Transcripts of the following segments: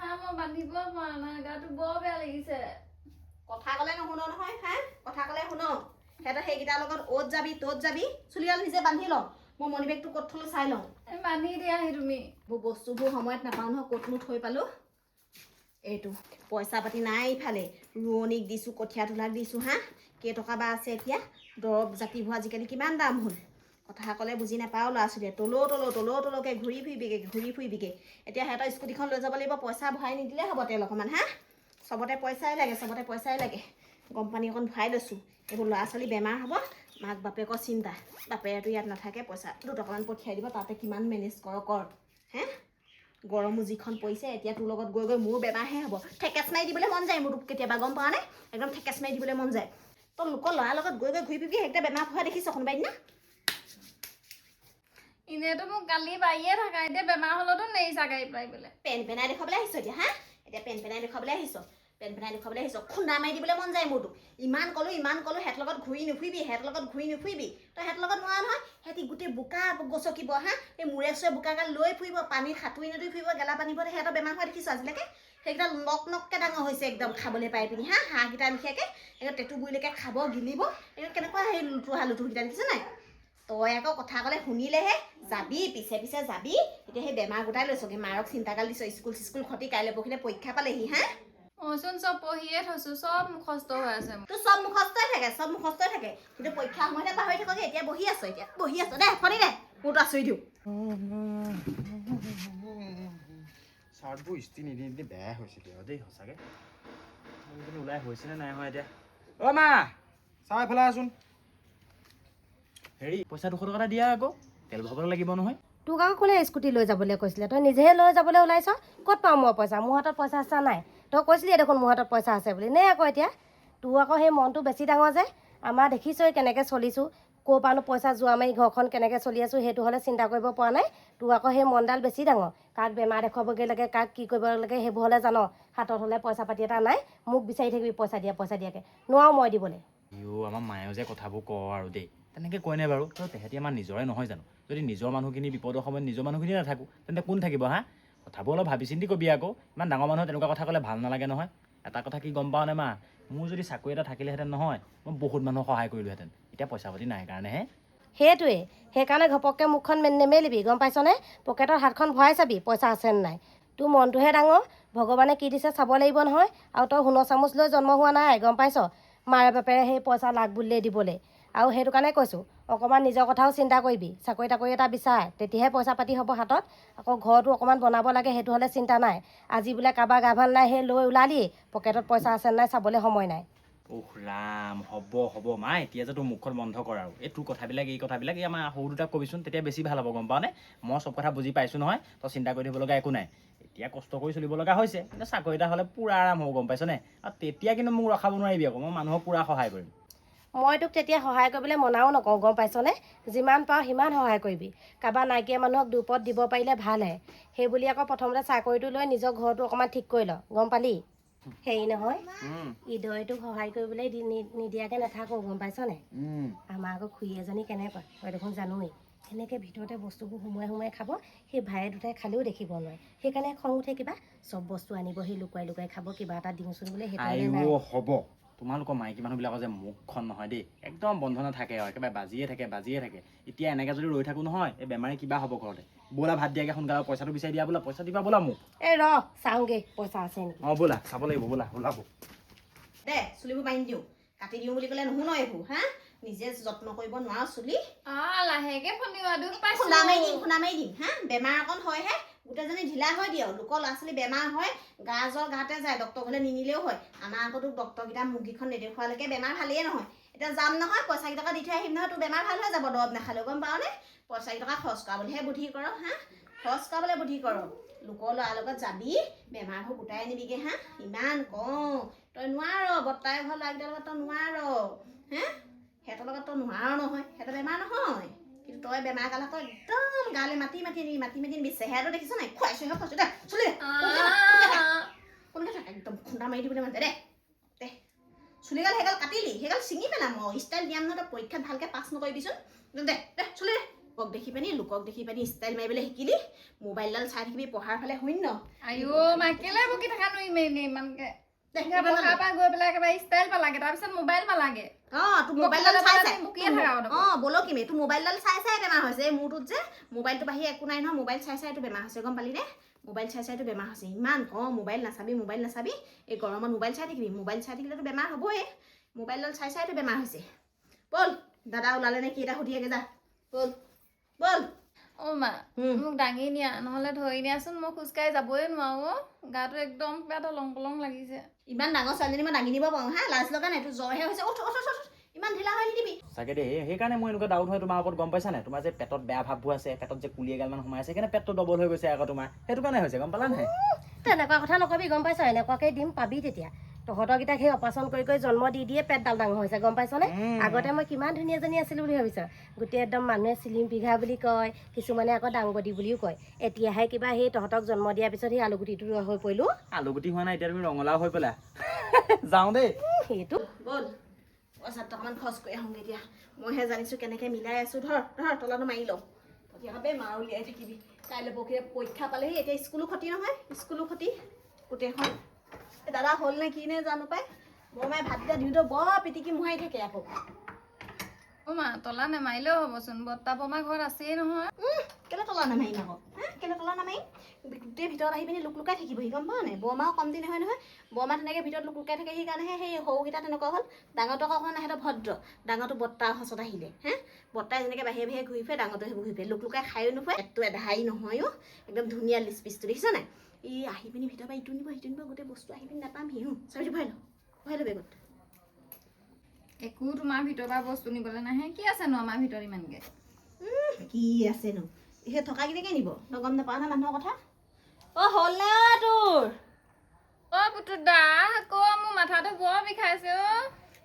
হা মই বান্ধিব পৰা নাই গাটো বৰ বেয়া লাগিছে কথা ক'লে নুশুনো নহয় হা কথা ক'লে শুনো সিহঁতৰ সেইকেইটাৰ লগত অ'ত যাবি ত'ত যাবি চুলিগাল নিজে বান্ধি লওঁ মই মণি বেগটো ক'ত থলো চাই লওঁ বান্ধি দিয়াহি তুমি বস্তুবোৰ সময়ত নাপাওঁ নহয় ক'তনো থৈ পালোঁ এইটো পইচা পাতি নাই ইফালে ৰোৱনীক দিছোঁ কঠীয়া তোলাক দিছোঁ হা কেইটকা বা আছে এতিয়া দৰৱ জাতিবোৰ আজিকালি কিমান দাম হ'ল কথা ক'লে বুজি নাপাওঁ ল'ৰা ছোৱালীয়ে তলকে ঘূৰি ফুৰিবিগে এতিয়া সিহঁতৰ স্কুটিখন লৈ যাব লাগিব পইচা ভৰাই নিদিলে হ'ব তেল অকণমান হা চবতে পইচাই লাগে গৰম পানী অকণ ভৰাই লৈছোঁ এইবোৰ ল'ৰা ছোৱালী বেমাৰ হ'ব মাক বাপেকৰ চিন্তা বাপেৰেতো ইয়াত নাথাকে পইচা দুটকামান পঠিয়াই দিব তাতে কিমান মেনেজ কৰ হে গৰমো যিখন পৰিছে এতিয়া তোৰ লগত গৈ মোৰ বেমাৰহে হ'ব ঠেকেচ মাৰি দিবলৈ মন যায় মোৰ কেতিয়াবা গম পোৱা নাই একদম ঠেকেচ মাৰি দিবলৈ মন যায় তই লোকৰ ল'ৰাৰ লগত গৈ ঘূৰি ফুৰিবি সেইকেইটা বেমাৰ হোৱা দেখিছ কোনোবাই দিনা এনেইতো মোক কালি বাৰিয়ে থাকা এতিয়া বেমাৰ হ'লেতো নেৰিছা গাড়ী পাৰিবলৈ পেনাই দেখুৱাবলৈ আহিছ এতিয়া হা এতিয়া পেনাই দেখুৱাবলৈ আহিছ খুন্দা মাৰি দিবলৈ মন যায় মোৰতো ইমান ক'লো সিহঁতৰ লগত ঘূৰি নুফুৰিবি তই সিহঁতৰ লগত নোৱাৰ নহয় সিহঁতি গোটেই বোকা গছকিব হা এই মূৰে চুৰে বোকাগাল লৈ ফুৰিব পানীত সাঁতুৰি নদুৰি ফুৰিব গেলা পানী পৰে সিহঁতৰ বেমাৰ হোৱা দেখিছ আজিলৈকে সেইকেইটা নককে ডাঙৰ হৈছে একদম খাবলৈ পাই পিনি হা হাঁহকেইটা লিখিয়াকৈ একদম টেটু বুঢ়ীলৈকে খাব গিলিব একদম কেনেকুৱা সেই লুটুকেইটা দেখিছ নাই তই আকৌ কথা ক'লে শুনিলেহে যাবি পিছে যাবি এতিয়া সেই বেমাৰ গোটাই লৈছগে মাৰক চিন্তাগাল দিছ স্কুল খতি কাইলৈ পৰহিলে পৰীক্ষা পালেহি হা মইচোন চব পঢ়িয়ে থৈছো চব মুখস্থ হৈ আছে তোৰ চব মুখস্থই থাকে কিন্তু পৰীক্ষাৰ সময়তে পাহৰি থাকগে এতিয়া বহি আছ দে ফনি দে মোৰতো আচৰি দিওঁ চাৰ্টবোৰ ইস্ত্ৰি নিদি বেয়া হৈছিলে দেই সঁচাকৈ ওলাই হৈছেনে নাই হোৱা এতিয়া অ' মা চাহ এফালে আছোন হেৰি পইচা 200 টকা দিয়া আকৌ তেল ভৰাব লাগিব নহয় তোক আকৌ কোনে স্কুটি লৈ যাবলৈ কৈছিলে তই নিজেহে লৈ যাবলৈ ওলাইছ ক'ত পাওঁ মই পইচা মোৰ হাতত পইচা আছে নাই তই কৈছিলি দেখোন মোৰ হাতত পইচা আছে বুলি নে আকৌ এতিয়া তোৰ আকৌ সেই মনটো বেছি ডাঙৰ যে আমাৰ দেখিছই কেনেকৈ চলিছোঁ ক'ৰ পৰানো পইচা যোৱা মাৰি ঘৰখন কেনেকৈ চলি আছোঁ সেইটো হ'লে চিন্তা কৰিব পৰা নাই তোৰ আকৌ সেই মনডাল বেছি ডাঙৰ কাক বেমাৰ দেখুৱাবগৈ লাগে কাক কি কৰিব লাগে সেইবোৰ হ'লে জান হাতত হ'লে পইচা পাতি এটা নাই মোক বিচাৰি থাকিবি পইচা দিয়াকৈ নোৱাৰো মই দিবলৈ আমাৰ মায়েও যে কথাবোৰ কওঁ আৰু দেই তেনেকৈ কয় নাই বাৰু তই তেহেঁতি আমাৰ নিজৰে নহয় জানো যদি নিজৰ মানুহখিনি বিপদৰ সময়ত নিজৰ মানুহখিনি নাথাকোঁ তেন্তে কোন থাকিব হা কথাবোৰ অলপ ভাবি চিন্তি কবি আকৌ ইমান ডাঙৰ মানুহে তেনেকুৱা কথা ক'লে ভাল নালাগে নহয় এটা কথা কি গম পাওঁ নে মা মোৰ যদি চাকৰি এটা থাকিলেহেঁতেন নহয় মই বহুত মানুহক সহায় কৰিলোহেঁতেন এতিয়া পইচা পাতি নাই কাৰণেহে সেইটোৱে সেইকাৰণে ঘপককৈ মুখখন নেমেলিবি গম পাইছনে পকেটৰ হাতখন ভৰাই চাবি পইচা আছেনে নাই তোৰ মনটোহে ডাঙৰ ভগৱানে কি দিছে চাব লাগিব নহয় আৰু তই সোণৰ চামুচ লৈ জন্ম হোৱা নাই গম পাইছ মাৰে বাপেৰে সেই পইচা লাগ বুলিয়ে দিবলৈ আৰু সেইটো কাৰণে কৈছোঁ অকণমান নিজৰ কথাও চিন্তা কৰিবি চাকৰি তাকৰি এটা বিচাৰ তেতিয়াহে পইচা পাতি হ'ব হাতত আকৌ ঘৰটো অকণমান বনাব লাগে সেইটো হ'লে চিন্তা নাই আজি বোলে কাৰোবাৰ গা ভাল নাই সেই লৈ ওলালি পকেটত পইচা আছে নাই চাবলৈ সময় নাই উহ ৰাম হ'ব মা এতিয়া যে তোৰ মুখখন বন্ধ কৰ আৰু এই তোৰ কথাবিলাক এই আমাৰ সৰু দুটাক কবিচোন তেতিয়া বেছি ভাল হ'ব গম পাৱনে মই চব কথা বুজি পাইছোঁ নহয় তই চিন্তা কৰি থাকিব লগা একো নাই এতিয়া কষ্ট কৰি চলিব লগা হৈছে কিন্তু চাকৰি এটা হ'লে পূৰা আৰাম হ'ব গম পাইছনে আৰু তেতিয়া কিন্তু মোক ৰখাব নোৱাৰিবি আকৌ মই মানুহক পূৰা সহায় কৰিম মই তোক তেতিয়া সহায় কৰিবলৈ মনাও নকওঁ গম পাইছনে যিমান পাওঁ সিমান সহায় কৰিবি কাৰোবাৰ নাইকিয়া মানুহক দুপদ দিব পাৰিলে ভালহে সেই বুলি আকৌ প্ৰথমতে চাকৰিটো লৈ নিজৰ ঘৰটো অকণমান ঠিক কৰি ল গম পালি হেৰি নহয় ইদৈটোক সহায় কৰিবলৈ নিদিয়াকৈ নাথাকোঁ গম পাইছনে আমাৰ আকৌ খুৰী এজনী কেনেকুৱা তই দেখোন জানোৱেই সেনেকৈ ভিতৰতে বস্তুবোৰ সোমোৱাই খাব সেই ভায়ে দুটাই খালেও দেখিব নোৱাৰে সেইকাৰণে খং উঠে কিবা চব বস্তু আনিব সেই লুকুৱাই খাব কিবা এটা দিওঁচোন বোলে সেইটো হ'ব তোমালোকৰ মাইকী মানুহবিলাকৰ যে মুখখন নহয় দেই একদম বন্ধ নাথাকে আৰু একেবাৰে বাজিয়ে থাকে এতিয়া এনেকৈ যদি ৰৈ থাকোঁ নহয় এই বেমাৰী কিবা হ'ব ঘৰতে ব'লা ভাত দিয়াকৈ সোনকালে পইচাটো বিচাৰি দিয়া বোলা পইচা দিবা বোলা মোক এই চাওঁগৈ পইচা আছে নেকি অঁ ব'লা চাব লাগিব ব'লা ওলাব দে চুলিবোৰ বান্ধি দিওঁ কাটি দিওঁ বুলি ক'লে নুশুন এইবোৰ হা নিজে যত্ন কৰিব নোৱাৰ চুলি লাহেকে ফন্দিবা দুখ খুন্দা মাৰি পাইছো দিম হা বেমাৰ অকণ হয়হে গোটেইজনী ঢিলা হৈ দিয় লোকৰ ল'ৰা ছোৱালী বেমাৰ হয় গা জ্বৰ গাতে যায় ডক্তৰ ঘৰলৈ নিনিলেও হয় আমাৰ আকৌ তোক ডক্তৰকেইটা মুৰ্গীখন নেদেখুৱালৈকে বেমাৰ ভালেই নহয় এতিয়া যাম নহয় পইচা কেইটকা দি থৈ আহিম নহয় তোৰ বেমাৰ ভাল হৈ যাব দৰৱ নাখালেও গম পাৱনে পইচা কেইটকা খৰচ কৰাবলৈহে বুদ্ধি কৰ হা খৰচ কৰাবলৈ বুদ্ধি কৰ লোকৰ ল'ৰাৰ লগত যাবি বেমাৰবোৰ গোটাই আনিবিগৈ হা ইমান কওঁ তই নোৱাৰ বৰ্তাই ঘৰ ল'ৰাকেইটাৰ লগত তই নোৱাৰ হা সিহঁতৰ লগত তই নোৱাৰ নহয় সিহঁতৰ বেমাৰ নহয় কিন্তু তই বেমাৰ গাল আকৌ একদম গালে মাতি নিবি চেহেৰাটো দেখিছ নাই খুৱাইছোঁ দে চলি কোনকৈ থাকে একদম খুন্দা মাৰি দিবলৈ মন যায় দে চুলিগাল সেইগাল কাটিলি সেইগাল ছিঙি পেলাম মই ষ্টাইল দিয়াম নহয় তই পৰীক্ষাত ভালকৈ পাছ নকৰিবিচোন দে চলি দে লোকক দেখি পানি ষ্টাইল মাৰিবলৈ শিকিলি মোবাইলডাল চাই থাকিবি পঢ়াৰ ফালে শূন্য আইও মা কেলে বকি থাকা নো ইমানকে দে, পঢ়াৰ পৰা গৈ পেলাই একেবাৰে ষ্টাইল পালাগে তাৰপিছত মোবাইল পালাগে তোৰ মোবাইলডাল চাই চাই বকিয়ে থাকা বলকিমে তোৰ মোবাইলডাল চাই চাই বেমাৰ হৈছে এই মূৰটোত যে মোবাইলটো বাহিৰে একো নাই নহয় মোবাইল চাই চাই এইটো বেমাৰ হৈছে গম পালি নে মোবাইল চাই চাইটো বেমাৰ হৈছে ইমান মোবাইল নাচাবি এই গৰমত মোবাইল চাই থাকিবি মোবাইল চাই থাকিলেতো বেমাৰ হ'বই মোবাইলডাল চাই চাইটো বেমাৰ হৈছে বল দাদা ওলালে নে কি এটা সুধিয়াগে যা বল মা মোক দাঙি নিয়া নহ'লে ধৰি নিয়াচোন মই খোজকাঢ়ি যাবই নোৱাৰো গাটো একদম কিবা দলং পলং লাগিছে ইমান ডাঙৰ ছোৱালীজনী মই দাঙি দিব পাৰোঁ হা লাজ লগা নাই তোৰ জ্বৰহে হৈছে উঠ ইমান ঢিলা হৈ নিদিবি চাগে দেই সেইকাৰণে মই এনেকুৱা ডাউট হয় তোমাৰ ওপৰত গম পাইছা নাই তোমাৰ যে পেটত বেয়া ভাৱবোৰ আছে পেটত যে কুলি এগালমান সোমাই আছে সেইকাৰণে পেটটো ডবল হৈ গৈছে আকৌ তোমাৰ সেইটো কাৰণে হৈছে গম পালা নাই তেনেকুৱা কথা নকবি গম পাইছ এনেকুৱাকৈ দিম পাবি তেতিয়া তহঁতৰকেইটাক সেই অপাৰেশ্যন কৰি জন্ম দি দিয়ে পেটডাল ডাঙৰ হৈছে গম পাইছনে আগতে মই কিমান ধুনীয়াজনী আছিলোঁ বুলি ভাবিছ গোটেই একদম মানুহে চিলিম পিঘা বুলি কয় কিছুমানে আকৌ ডাংবডি বুলিও কয় এতিয়াহে কিবা সেই তহঁতক জন্ম দিয়াৰ পিছত সেই আলুগুটিটো হৈ পৰিলোঁ আলুগুটি হোৱা নাই এতিয়া তুমি ৰঙালাও হৈ পেলা যাওঁ দেই সেইটো বল পইচা টকামান খৰচ কৰি আহোঁগৈ এতিয়া মইহে জানিছোঁ কেনেকৈ মিলাই আছোঁ ধৰ তলাটো মাৰি লওঁ তেতিয়াহ'লে মাৰ উলিয়াই থাকিবি কাইলৈ পৰহিলৈ পৰীক্ষা পালেহি এতিয়া স্কুলো ক্ষতি নহয় স্কুলো ক্ষতি গোটেইখন দাদা হ'ল নে কি নে জানো পাই বৰমাই ভাতকেইটা দিওঁতে বৰ পিটিকি মোহাৰি থাকে আকৌ মা তলা নেমাৰিলেও হ'বচোন বৰ্তা বৰমা ঘৰত আছেই নহয় কেলৈ তলা নামাৰিম আকৌ কেলৈ তলা নামাৰিম গোটেই ভিতৰত আহি পিনি লুকাই থাকিবহি গম পাওঁ নাই বৰমাও কম দিন নহয় বৰমা তেনেকৈ ভিতৰত লুকাই থাকে সেইকাৰণেহে সেই সৰুকেইটা তেনেকুৱা হ'ল ডাঙৰটো অকণমান সিহঁতৰ ভদ্ৰ ডাঙৰটো বৰ্তাৰ সঁচত আহিলে বৰ্তাই যেনেকৈ বাহিৰে বাহিৰে ঘূৰি ফুৰে ডাঙৰটো সেইবোৰ ঘূৰি ফুৰে লুকাই খায়ো নোখোৱাই পেটটো এধাৰি নহয়ো একদম ধুনীয়া লিচ পিচটো দেখিছ নাই ই আহি পিনি ভিতৰৰ পৰা ইটো নিব গোটেই বস্তু আহি পিনি নাপামহি চাবিটো ভৰাই ল বেগত একো তোমাৰ ভিতৰৰ পৰা বস্তু নিবলৈ নাহে কি আছেনো আমাৰ ভিতৰত ইমানকে কি আছেনো সেই থকাকেইটাকে নিব তই গম নাপাৱ না মানুহৰ কথা হ'ল নে তোৰ পুতু দা আকৌ মোৰ মাথাটো বৰ বিষাইছে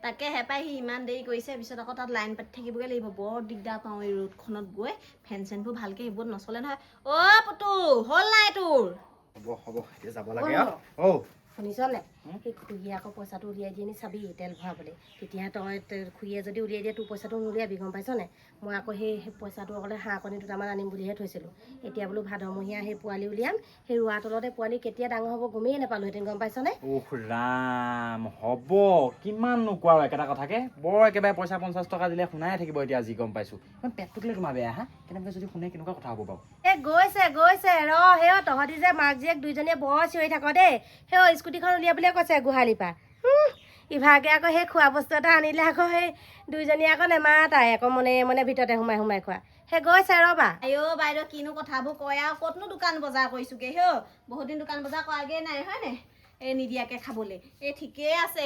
তাকে হেপাই সি ইমান দেৰি কৰিছে পিছত আকৌ তাত লাইন পাতি থাকিবগৈ লাগিব বৰ দিগদাৰ পাওঁ এই ৰ'দখনত গৈ ফেন চেনবোৰ ভালকৈ সেইবোৰত নচলে নহয় পুতু হ'ল নাই তোৰ হ'ব এতিয়া যাব লাগে আৰু শুনিছনে সেই খুৰীয়ে আকৌ পইচাটো উলিয়াই দিয়ে নি চাবি তেল ভৰাবলৈ তেতিয়াহে তই খুৰীয়ে যদি উলিয়াই দিয়ে তোৰ পইচাটো নুলিয়াবি গম পাইছনে মই আকৌ সেই পইচাটো অকলে হাঁহ কণী দুটামান আনিম বুলিহে থৈছিলোঁ এতিয়া বোলো ভাদমহীয়া সেই পোৱালি উলিয়াম সেই ৰোৱা তলতে পোৱালি কেতিয়া ডাঙৰ হ'ব গমেই নাপালোহেঁতেন গম পাইছনে ৰাম হ'ব কিমান নোকোৱা আৰু একেটা কথাকে বৰ একেবাৰে পইচা 50 টকা দিলে শুনাই থাকিব এতিয়া আজি গম পাইছোঁ ইমান পেটটো কেলৈ তোমাৰ বেয়া কেনেকৈ যদি শুনে কেনেকুৱা কথা হ'ব বাৰু গৈছে সেই তহঁতি যে মাক জীয়েক দুইজনীয়ে বৰ চিঞৰি থাক দেই সেই স্কুটিখন উলিয়াবলৈ কৈছে গোহালিৰ পৰা ইভাগে আকৌ সেই খোৱা বস্তু এটা আনিলে আকৌ সেই দুইজনীয়ে আকৌ নেমাতাই আকৌ মনে ভিতৰতে সোমাই খোৱা সেই গৈছে ৰ'বা বাইদেউ কিনো কথাবোৰ কয় আৰু ক'তনো দোকান বজাৰ কৰিছোঁগৈ বহুত দিন দোকান বজাৰ কৰাগৈ নাই হয়নে এই নিদিয়াকৈ খাবলৈ ঠিকেই আছে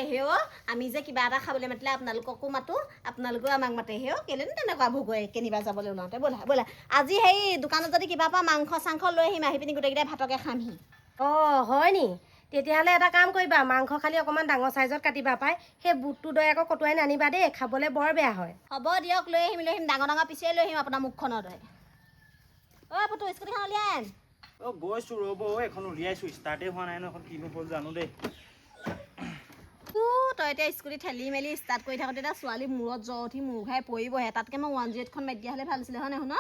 আমি যে কিবা এটা খাবলৈ মাতিলে আপোনালোককো মাতোঁ আপোনালোকেও আমাক মাতে কেলেনো তেনেকুৱাবোৰ গৈ কেনিবা যাবলৈ ওলাওঁতে ব'লা আজি সেই দোকানত যদি কিবা পৰা মাংস চাংস লৈ আহিম আহি পিনি গোটেইকেইটাই ভাতকে খামহি হয় নি তেতিয়াহ'লে এটা কাম কৰিবা মাংস খালি অকণমান ডাঙৰ চাইজত কাটিবা পাই সেই বুটটো দৈ আকৌ কটোৱাই নানিবা দেই খাবলৈ বৰ বেয়া হয় হ'ব দিয়ক লৈ আহিম ডাঙৰ পিচিয়ে লৈ আহিম আপোনাৰ মুখখনৰ দৰে পুতু স্কুটিখন উলিয়াই আন গৈছোঁ ৰ'ব এখন উলিয়াইছোঁ ষ্টাৰ্টেই হোৱা নাই ন এখন কিনো হ'ল জানো দেই তই এতিয়া স্কুটি ঠেলি মেলি ষ্টাৰ্ট কৰি থাকোঁতে এতিয়া ছোৱালী মূৰত জ্বৰ উঠি মূৰ ঘাই পৰিবহে তাতকৈ মই 108খন মাৰি দিয়া হ'লে ভাল আছিলে হয় নাই শুন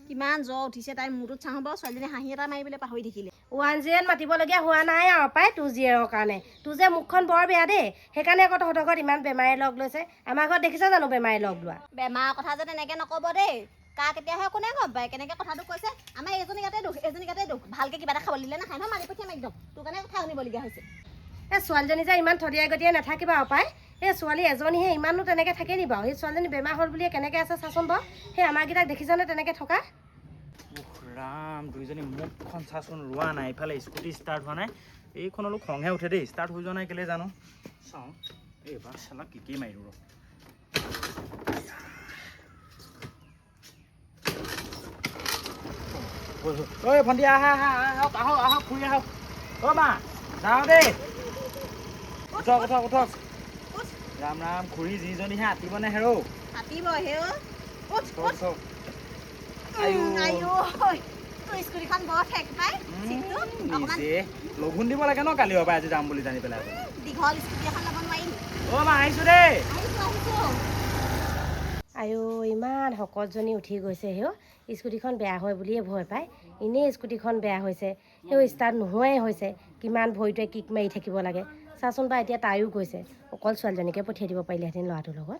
কিমান জ্বৰ উঠিছে তাই মূৰটোত চাওঁ বাৰু ছোৱালীজনী হাঁহি এটা মাৰিবলৈ পাহৰি থাকিলে 108 মাতিবলগীয়া হোৱা নাই আৰু পাই তোৰ জীয়েৰৰ কাৰণে তোৰ যে মুখখন বৰ বেয়া দেই সেইকাৰণে আকৌ তহঁতৰ ঘৰত ইমান বেমাৰে লগ লৈছে আমাৰ ঘৰত দেখিছা জানো বেমাৰে লগ লোৱা বেমাৰৰ কথা যে তেনেকৈ নক'ব দেই কাৰ কেতিয়া হয় কোনে গম পায় কেনেকৈ কথাটো কৈছে আমাৰ এজনী গাতে দুখ ভালকৈ কিবা এটা খাবলৈ দিলে নাখায় নহয় মাৰি পঠিয়াম একদম তোৰ কাৰণে কথা শুনিবলগীয়া হৈছে ছোৱালীজনী যে ইমান থদিয়াই গতিয়ে নাথাকিবা আৰু পাই ছোৱালী এজনীহে ইমানো তেনেকৈ থাকে নি বাৰু সেই ছোৱালীজনী বেমাৰ হ'ল বুলিয়ে কেনেকৈ আছে চাচোন বাৰু সেই আমাৰকেইটাক দেখিছানে তেনেকৈ থকা ৰাম দুইজনী মুখখন চাচোন ৰোৱা নাই ইফালে স্কুটি ষ্টাৰ্ট হোৱা নাই এইখন অলপ খংহে উঠে দেই ষ্টাৰ্ট হৈ যোৱা নাই কেলৈ জানো চাওঁ এইবাৰ চালা কি মাৰিলোঁ ঐ ভণ্টি আহক ফুৰি আহক মা যাওঁ দেই উঠক ৰাম খুৰী যিজনীহে আতিবনে হেৰৌ আতিব লঘোণ দিব লাগে ন কালি পৰা আজি যাম বুলি জানি পেলাই দীঘল স্কুটি এখন ল'ব নোৱাৰিম মা আহিছোঁ দেই আইও ইমান শকতজনী উঠি গৈছে হেও স্কুটিখন বেয়া হয় বুলিয়ে ভয় পায় এনেই স্কুটিখন বেয়া হৈছে সেও ষ্টাৰ্ট নোহোৱাই হৈছে কিমান ভৰিটোৱে কিক মাৰি থাকিব লাগে চাচোন বা এতিয়া তাইও গৈছে অকল ছোৱালীজনীকে পঠিয়াই দিব পাৰিলেহেঁতেন ল'ৰাটোৰ লগত